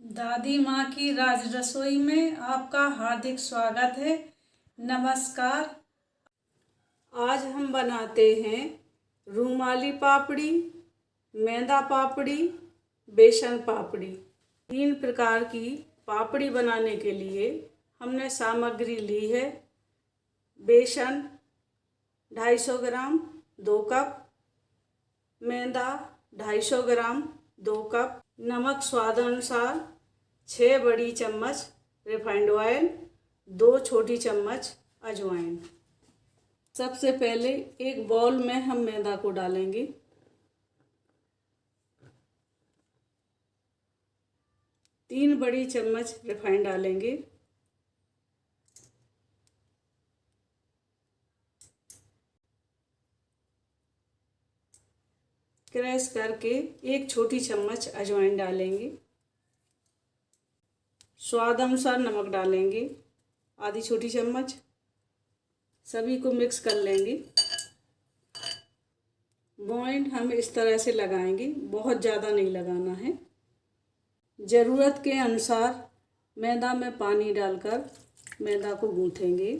दादी माँ की राज रसोई में आपका हार्दिक स्वागत है। नमस्कार। आज हम बनाते हैं रूमाली पापड़ी, मैदा पापड़ी, बेसन पापड़ी। 3 प्रकार की पापड़ी बनाने के लिए हमने सामग्री ली है। बेसन 250 ग्राम 2 कप, मैदा 250 ग्राम 2 कप, नमक स्वाद अनुसार, 6 बड़ी चम्मच रिफाइंड ऑयल, 2 छोटी चम्मच अजवाइन। सबसे पहले एक बाउल में हम मैदा को डालेंगे। 3 बड़ी चम्मच रिफाइंड डालेंगे। क्रश करके 1 छोटी चम्मच अजवाइन डालेंगे। स्वाद अनुसार नमक डालेंगे, आधी छोटी चम्मच। सभी को मिक्स कर लेंगे। बॉइंड हम इस तरह से लगाएंगे, बहुत ज़्यादा नहीं लगाना है। ज़रूरत के अनुसार मैदा में पानी डालकर मैदा को गूँथेंगे।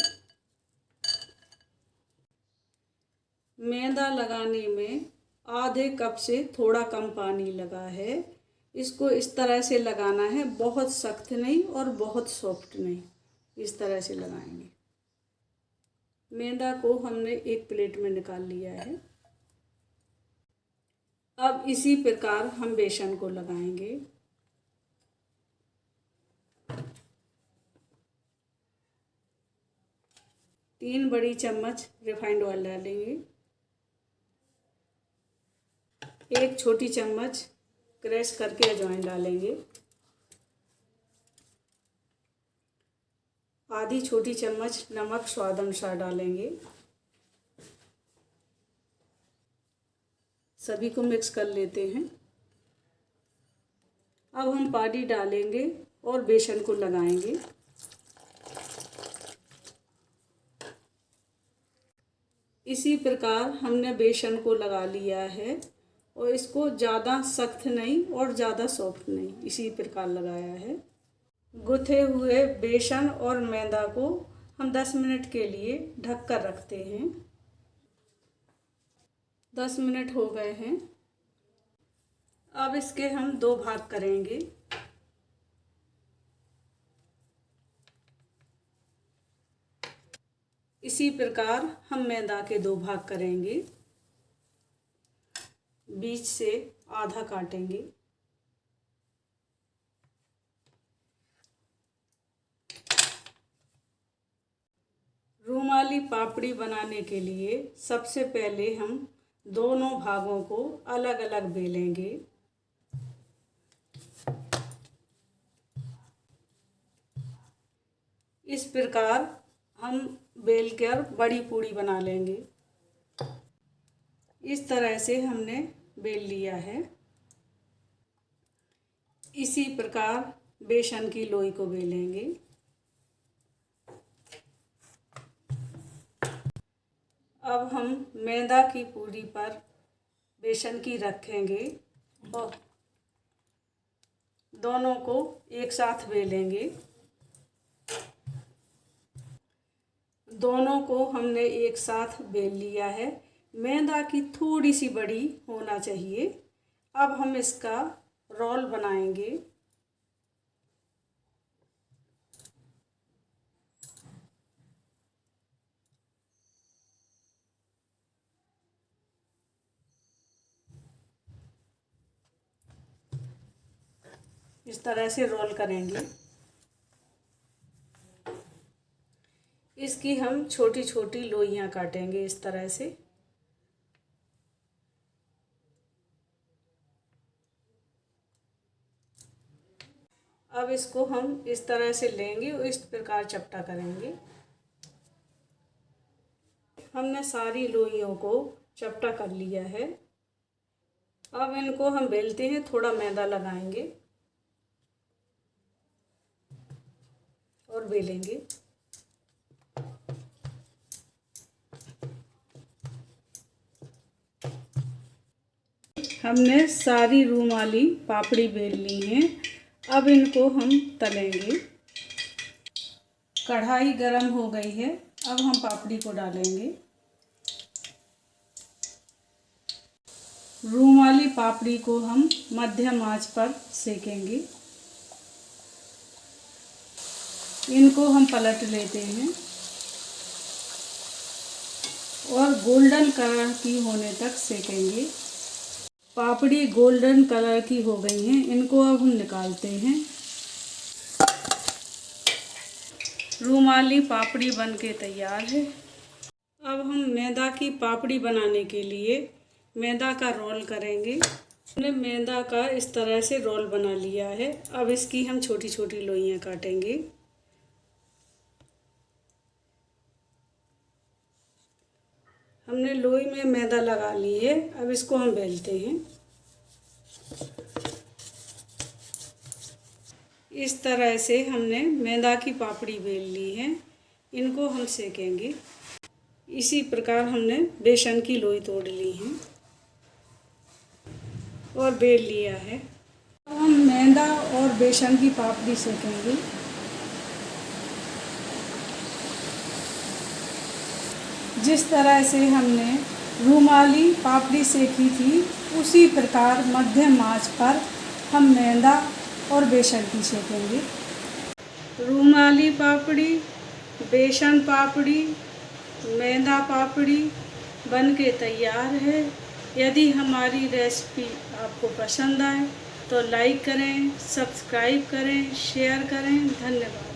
मैदा लगाने में आधे कप से थोड़ा कम पानी लगा है। इसको इस तरह से लगाना है, बहुत सख्त नहीं और बहुत सॉफ्ट नहीं, इस तरह से लगाएंगे। मैदा को हमने एक प्लेट में निकाल लिया है। अब इसी प्रकार हम बेसन को लगाएंगे। तीन बड़ी चम्मच रिफाइंड ऑयल डालेंगे। 1 छोटी चम्मच क्रश करके अजवाइन डालेंगे। आधी छोटी चम्मच नमक स्वाद अनुसार डालेंगे। सभी को मिक्स कर लेते हैं। अब हम पानी डालेंगे और बेसन को लगाएंगे। इसी प्रकार हमने बेसन को लगा लिया है और इसको ज़्यादा सख्त नहीं और ज़्यादा सॉफ्ट नहीं, इसी प्रकार लगाया है। गुथे हुए बेसन और मैदा को हम 10 मिनट के लिए ढक कर रखते हैं। 10 मिनट हो गए हैं। अब इसके हम 2 भाग करेंगे। इसी प्रकार हम मैदा के 2 भाग करेंगे। बीच से आधा काटेंगे। रूमाली पापड़ी बनाने के लिए सबसे पहले हम दोनों भागों को अलग अलग बेलेंगे। इस प्रकार हम बेलकर बड़ी पूड़ी बना लेंगे। इस तरह से हमने बेल लिया है। इसी प्रकार बेसन की लोई को बेलेंगे। अब हम मैदा की पूरी पर बेसन की रखेंगे और दोनों को एक साथ बेलेंगे। दोनों को हमने एक साथ बेल लिया है। मैदा की थोड़ी सी बड़ी होना चाहिए। अब हम इसका रोल बनाएंगे। इस तरह से रोल करेंगे। इसकी हम छोटी छोटी लोइयां काटेंगे इस तरह से। अब इसको हम इस तरह से लेंगे और इस प्रकार चपटा करेंगे। हमने सारी लोइयों को चपटा कर लिया है। अब इनको हम बेलते हैं, थोड़ा मैदा लगाएंगे और बेलेंगे। हमने सारी रूमाली पापड़ी बेल ली हैं। अब इनको हम तलेंगे। कढ़ाई गरम हो गई है, अब हम पापड़ी को डालेंगे। रूमाली पापड़ी को हम मध्यम आंच पर सेकेंगे। इनको हम पलट लेते हैं और गोल्डन कलर की होने तक सेकेंगे। पापड़ी गोल्डन कलर की हो गई हैं, इनको अब हम निकालते हैं। रूमाली पापड़ी बनके तैयार है। अब हम मैदा की पापड़ी बनाने के लिए मैदा का रोल करेंगे। हमने मैदा का इस तरह से रोल बना लिया है। अब इसकी हम छोटी छोटी लोइयां काटेंगे। हमने लोई में मैदा लगा ली है, अब इसको हम बेलते हैं। इस तरह से हमने मैदा की पापड़ी बेल ली है, इनको हम सेकेंगे। इसी प्रकार हमने बेसन की लोई तोड़ ली है और बेल लिया है। अब हम मैदा और बेसन की पापड़ी सेकेंगे। जिस तरह से हमने रूमाली पापड़ी सेकी थी, उसी प्रकार मध्यम आंच पर हम मैदा और बेसन की सेकेंगे। रूमाली पापड़ी, बेसन पापड़ी, मैदा पापड़ी बनके तैयार है। यदि हमारी रेसिपी आपको पसंद आए तो लाइक करें, सब्सक्राइब करें, शेयर करें। धन्यवाद।